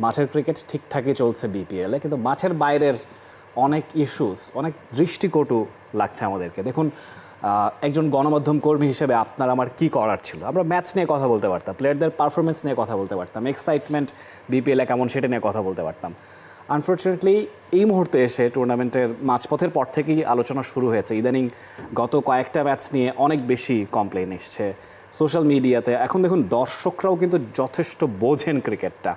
মাঠের ক্রিকেট ঠিকঠাকই চলছে বিপিএলে, কিন্তু মাঠের বাইরের অনেক ইস্যুস, অনেক দৃষ্টিকটু লাগছে আমাদেরকে। দেখুন, একজন গণমাধ্যম কর্মী হিসেবে আপনার আমার কি করার ছিল? আমরা ম্যাচ নিয়ে কথা বলতে পারতাম, প্লেয়ারদের পারফরমেন্স নিয়ে কথা বলতে পারতাম, এক্সাইটমেন্ট বিপিএলে কেমন সেটা নিয়ে কথা বলতে পারতাম। আনফর্চুনেটলি এই মুহূর্তে এসে টুর্নামেন্টের মাঝপথের পর থেকেই আলোচনা শুরু হয়েছে। ইদানিং গত কয়েকটা ম্যাচ নিয়ে অনেক বেশি কমপ্লেন এসছে সোশ্যাল মিডিয়াতে। এখন দেখুন, দর্শকরাও কিন্তু যথেষ্ট বোঝেন ক্রিকেটটা।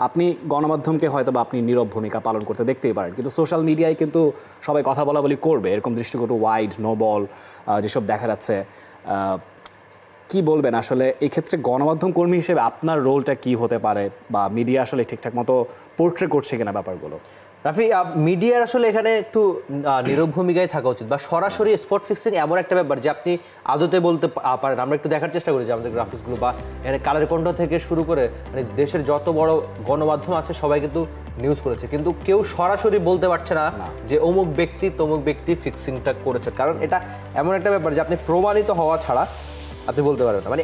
আপনি গণমাধ্যমকে হয়তো বা আপনি নীরব ভূমিকা পালন করতে দেখতেই পারেন, কিন্তু সোশ্যাল মিডিয়ায় কিন্তু সবাই কথা বলা বলি করবে, এরকম দৃষ্টিকটু ওয়াইড নো বল যেসব দেখা যাচ্ছে। কি বলবেন আসলে এই ক্ষেত্রে গণমাধ্যম কর্মী হিসেবে আপনার রোলটা কি হতে পারে, বা মিডিয়া আসলে ঠিকঠাক মতো পোর্ট্রে করছে কিনা ব্যাপারগুলো? রাফি, মিডিয়ার আসলে এখানে একটু নীরব ভূমিকায় থাকা উচিত, বা সরাসরি স্পট ফিক্সিং এমন একটা ব্যাপার যে আপনি আদতে বলতে পারেন। আমরা একটু দেখার চেষ্টা করি যে আমাদের গ্রাফিক্সগুলো বা এখানে কালার কণ্ঠ থেকে শুরু করে মানে দেশের যত বড় গণমাধ্যম আছে সবাই কিন্তু নিউজ করেছে, কিন্তু কেউ সরাসরি বলতে পারছে না যে অমুক ব্যক্তি তমুক ব্যক্তি ফিক্সিংটা করেছে। কারণ এটা এমন একটা ব্যাপার যে আপনি প্রমাণিত হওয়া ছাড়া আপনি বলতে পারবেন না। মানে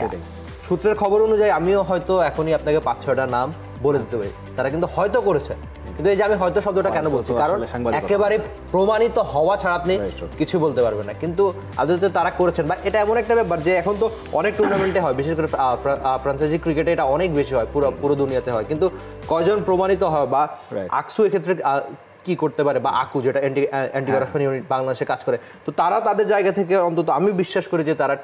সূত্রের খবর অনুযায়ী আমিও হয়তো এখনই আপনাকে 5-6টা নাম বলে দিতে পারি, তারা কিন্তু হয়তো করেছে। কিন্তু এই যে আমি হয়তো শব্দটা কেন বলছি, কারণ একেবারে প্রমাণিত হওয়া ছাড়া আপনি কিছু বলতে পারবেন না। কিন্তু আদতে তারা করেছেন, বা এটা এমন একটা ব্যাপার যে এখন তো অনেক টুর্নামেন্টে হয়, বিশেষ করে ফ্র্যাঞ্চাইজি ক্রিকেটে এটা অনেক বেশি হয়, পুরো দুনিয়াতে হয়। কিন্তু কয়জন প্রমাণিত হয়, বা আকসু এক্ষেত্রে কি করতে পারে, বা আকু যেটা অ্যান্টি কারাপশন ইউনিট বাংলাদেশে কাজ করে, তো তারা তাদের জায়গা থেকে অন্তত আমি বিশ্বাস করি যে তারা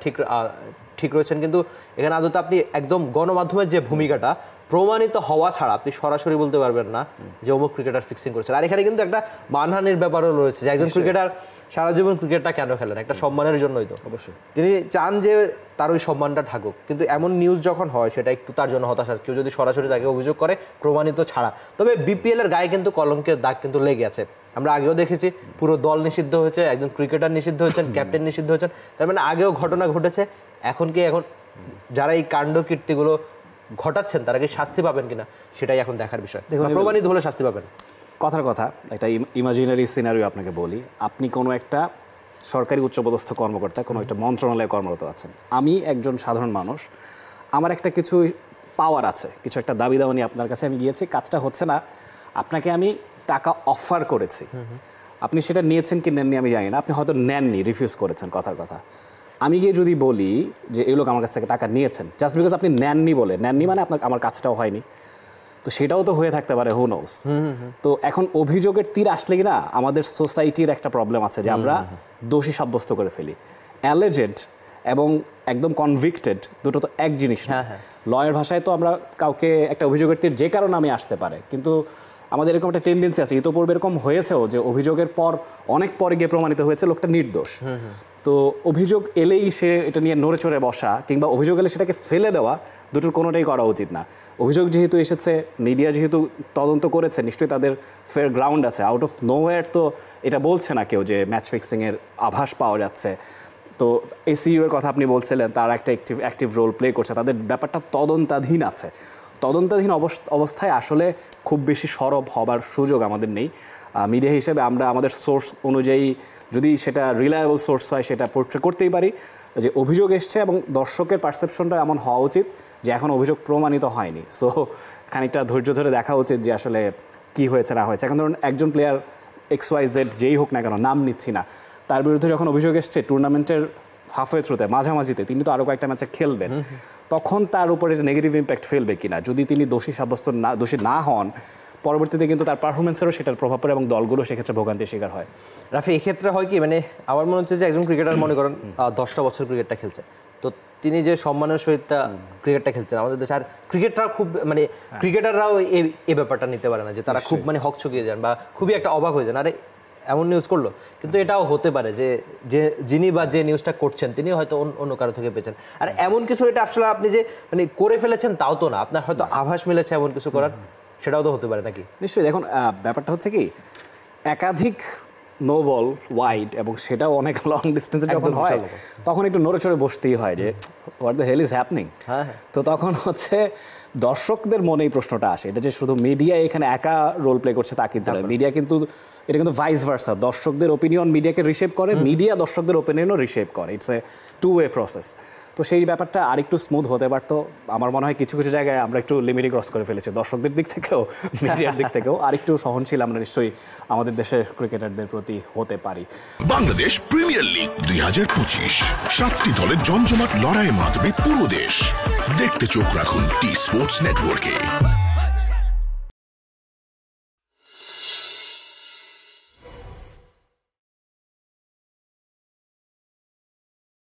ঠিক রয়েছেন। কিন্তু এখানে আদতে আপনি একদম গণমাধ্যমের যে ভূমিকাটা, প্রমাণিত হওয়া ছাড়া আপনি সরাসরি বলতে পারবেন না যে অমুক ক্রিকেটার ফিক্সিং করেছেন। আর এখানে কিন্তু একটা মানহানির ব্যাপারও রয়েছে যে একজন ক্রিকেটার সারা জীবন ক্রিকেটটা কেন খেলেন? একটা সম্মানের জন্যই তো। অবশ্যই তিনি চান যে তার ওই সম্মানটা থাকুক, কিন্তু এমন নিউজ যখন হয় সেটা একটু তার জন্য হতাশার। কেউ যদি সরাসরি তাকে অভিযোগ করে প্রমাণিত ছাড়া। তবে বিপিএল এর গায়ে কিন্তু কলঙ্কের দাগ কিন্তু লেগে আছে। আমরা আগেও দেখেছি পুরো দল নিষিদ্ধ হয়েছে, একজন ক্রিকেটার নিষিদ্ধ হয়েছেন, ক্যাপ্টেন নিষিদ্ধ হয়েছেন। তার মানে আগেও ঘটনা ঘটেছে। এখন যারা এই কাণ্ড কীর্তিগুলো ঘটাচ্ছেন তারা কি শাস্তি পাবেন কিনা সেটাই এখন দেখার বিষয়। প্রমাণিত হলে শাস্তি পাবেন। কথার কথা, একটা ইমাজিনারি সিনারিও আপনাকে বলি। আপনি কোনো একটা সরকারি উচ্চপদস্থ কর্মকর্তা, কোনো একটা মন্ত্রণালয়ে কর্মরত আছেন। আমি একজন সাধারণ মানুষ, আমার একটা কিছু পাওয়ার আছে, কিছু একটা দাবি দাওয়া নিয়ে আপনার কাছে আমি গিয়েছি, কাজটা হচ্ছে না, আপনাকে আমি টাকা অফার করেছি, আপনি সেটা নিয়েছেন কি নেননি আমি জানি না, আপনি হয়তো নেননি, রিফিউজ করেছেন। কথার কথা, আমি গিয়ে যদি বলি যে এই লোক আমার কাছ থেকে টাকা নিয়েছেন, জাস্ট বিকজ আপনি নেননি মানে আমার কাজটাও হয়নি, তো সেটাও তো হয়ে থাকতে পারে, হু নোস। তো এখন অভিযোগের তীর আসলে কি না, আমাদের সোসাইটির একটা প্রবলেম আছে যে আমরা দোষী সাব্যস্ত করে ফেলি। অ্যালেজেড এবং একদম কনভিক্টেড দুটো তো এক জিনিস না। লয়ের ভাষায় তো আমরা কাউকে একটা অভিযোগের তীর যে কারণে আমি আসতে পারে, কিন্তু আমাদের এরকম একটা টেন্ডেন্সি আছে, ইতোপূর্বে এরকম হয়েছেও যে অভিযোগের পর অনেক পরে গিয়ে প্রমাণিত হয়েছে লোকটা নির্দোষ। তো অভিযোগ এলেই সে এটা নিয়ে নড়ে চড়ে বসা, কিংবা অভিযোগ এলে সেটাকে ফেলে দেওয়া, দুটোর কোনোটাই করা উচিত না। অভিযোগ যেহেতু এসেছে, মিডিয়া যেহেতু তদন্ত করেছে, নিশ্চয়ই তাদের ফেয়ার গ্রাউন্ড আছে। আউট অফ নোওয়্যার তো এটা বলছে না কেউ যে ম্যাচ ফিক্সিংয়ের আভাস পাওয়া যাচ্ছে। তো এসিইউ এর কথা আপনি বলছিলেন, তারা একটা অ্যাক্টিভ রোল প্লে করছে, তাদের ব্যাপারটা তদন্তাধীন আছে। তদন্তাধীন অবস্থায় আসলে খুব বেশি সরব হবার সুযোগ আমাদের নেই। মিডিয়া হিসেবে আমরা আমাদের সোর্স অনুযায়ী, যদি সেটা রিলায়েবল সোর্স হয়, সেটা পোর্ট্রে করতেই পারি যে অভিযোগ এসছে, এবং দর্শকের পারসেপশনটা এমন হওয়া উচিত যে এখন অভিযোগ প্রমাণিত হয়নি। সো খানিকটা ধৈর্য ধরে দেখা উচিত যে আসলে কি হয়েছে না হয়েছে। এখন ধরুন একজন প্লেয়ার XYZ যেই হোক না কেন, নাম নিচ্ছি না, তার বিরুদ্ধে যখন অভিযোগ এসছে টুর্নামেন্টের হাফওয়ে থ্রুতে, মাঝামাঝিতে, তিনি তো আরও কয়েকটা ম্যাচে খেলবেন, তখন তার উপরে নেগেটিভ ইম্প্যাক্ট ফেলবে কিনা, যদি তিনি দোষী না হন, পরবর্তীতে কিন্তু তার পারফরমেন্সেরও সেটার প্রভাব পড়ে এবং দলগুলো সেক্ষেত্রে ভোগান্তির শিকার হয়। রাফি, এক্ষেত্রে হয় কি, মানে আমার মনে হচ্ছে যে একজন ক্রিকেটার মনে করেন 10টা বছর ক্রিকেটটা খেলছে, তো তিনি যে সম্মানের সহিত ক্রিকেটটা খেলছেন আমাদের দেশে, আর ক্রিকেটাররা খুব মানে ক্রিকেটাররাও এই ব্যাপারটা নিতে পারে না যে তারা খুব মানে হকচকিয়ে যান বা খুবই একটা অবাক হয়ে যান, আরে এমন নিউজ করলো। কিন্তু এটাও হতে পারে যে যিনি বা যে নিউজটা করছেন তিনি হয়তো অন্য কারো থেকে পেয়েছেন। আর এমন কিছু এটা আসলে আপনি যে মানে করে ফেলেছেন তাও তো না, আপনার হয়তো আভাস মিলেছে এমন কিছু করার, সেটাও তো হতে পারে নাকি? নিশ্চয়ই। দেখুন, ব্যাপারটা হচ্ছে কি, একাধিক নো বল ওয়াইড, এবং সেটাও অনেক লং ডিস্টেন্সে যখন হয়, তখন একটু নড়ে চড়ে বসতেই হয় যে what the hell is happening. তো তখন হচ্ছে দর্শকদের মনে এই প্রশ্নটা আসে, এটা যে শুধু মিডিয়া এখানে একা রোল প্লে করছে তা কিন্তু নয়, মিডিয়া কিন্তু এটা কিন্তু ভাইস ভার্সা, দর্শকদের ওপিনিয়ন মিডিয়াকে রিশেপ করে, মিডিয়া দর্শকদের ওপিনিয়নও রিশেপ করে, it's a two way process. তো সেই ব্যাপারটা আরেকটু স্মুথ হতে পারতো। আমার মনে হয় কিছু কিছু জায়গায় আমরা একটু লিমিটই ক্রস করে ফেলেছি, দর্শকদের দিক থেকেও মিডিয়ার দিক থেকেও আরেকটু সহনশীল আমরা নিশ্চয়ই আমাদের দেশের ক্রিকেটারদের প্রতি হতে পারি। বাংলাদেশ প্রিমিয়ার লিগ 2025, 7টি দলের জমজমাট লড়াইয়ে মাতবে পুরো দেশ। দেখতে চোখ রাখুন টি স্পোর্টস নেটওয়ার্কে।